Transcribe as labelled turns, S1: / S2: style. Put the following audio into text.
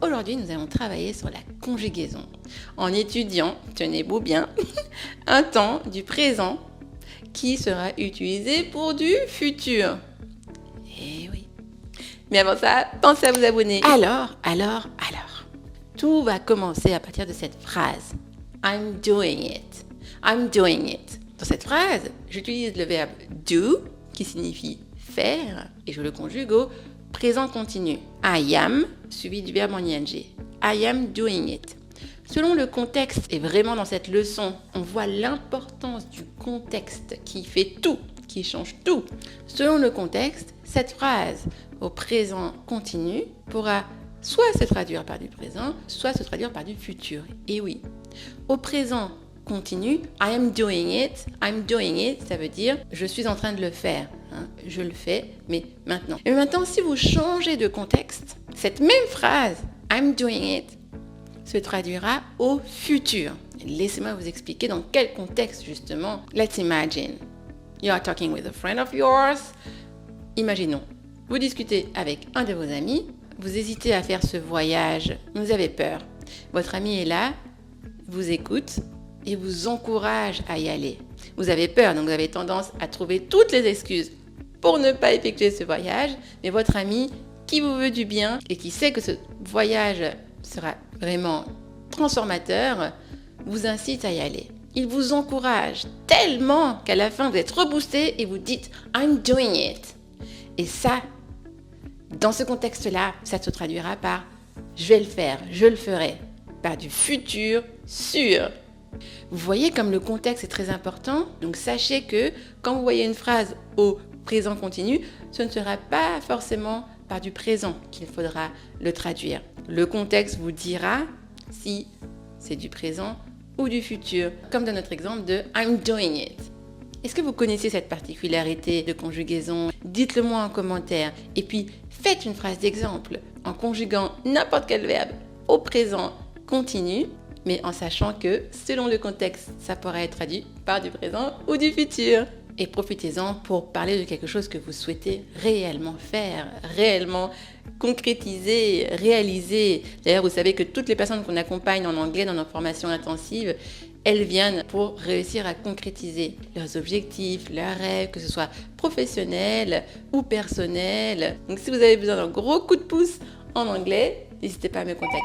S1: aujourd'hui, nous allons travailler sur la conjugaison en étudiant, tenez-vous bien, un temps du présent qui sera utilisé pour du futur. Eh oui. Mais avant ça, pensez à vous abonner. Alors. Tout va commencer à partir de cette phrase. I'm doing it. I'm doing it. Dans cette phrase, j'utilise le verbe do qui signifie faire et je le conjugue au présent continu. I am suivi du verbe en ing. I am doing it. Selon le contexte, et vraiment dans cette leçon, on voit l'importance du contexte qui fait tout, qui change tout. Selon le contexte, cette phrase au présent continu pourra soit se traduire par du présent, soit se traduire par du futur. Et oui, au présent continu, I am doing it, ça veut dire je suis en train de le faire. Je le fais, mais maintenant. Et maintenant, si vous changez de contexte, cette même phrase, I'm doing it, se traduira au futur. Laissez-moi vous expliquer dans quel contexte justement. Let's imagine. You are talking with a friend of yours. Imaginons, vous discutez avec un de vos amis, vous hésitez à faire ce voyage, vous avez peur. Votre ami est là, vous écoute et vous encourage à y aller. Vous avez peur, donc vous avez tendance à trouver toutes les excuses pour ne pas effectuer ce voyage, mais votre ami qui vous veut du bien et qui sait que ce voyage sera vraiment transformateur, vous incite à y aller. Il vous encourage tellement qu'à la fin vous êtes reboosté et vous dites « I'm doing it ». Et ça, dans ce contexte-là, ça se traduira par « je vais le faire, je le ferai », par du futur sûr. Vous voyez comme le contexte est très important, donc sachez que quand vous voyez une phrase au présent continu, ce ne sera pas forcément par du présent qu'il faudra le traduire. Le contexte vous dira si c'est du présent ou du futur, comme dans notre exemple de « I'm doing it ». Est-ce que vous connaissez cette particularité de conjugaison? Dites-le moi en commentaire. Et puis, faites une phrase d'exemple en conjuguant n'importe quel verbe au présent continu, mais en sachant que, selon le contexte, ça pourra être traduit par du présent ou du futur. Et profitez-en pour parler de quelque chose que vous souhaitez réellement faire, réellement concrétiser, réaliser. D'ailleurs, vous savez que toutes les personnes qu'on accompagne en anglais dans nos formations intensives, elles viennent pour réussir à concrétiser leurs objectifs, leurs rêves, que ce soit professionnel ou personnel. Donc si vous avez besoin d'un gros coup de pouce en anglais, n'hésitez pas à me contacter.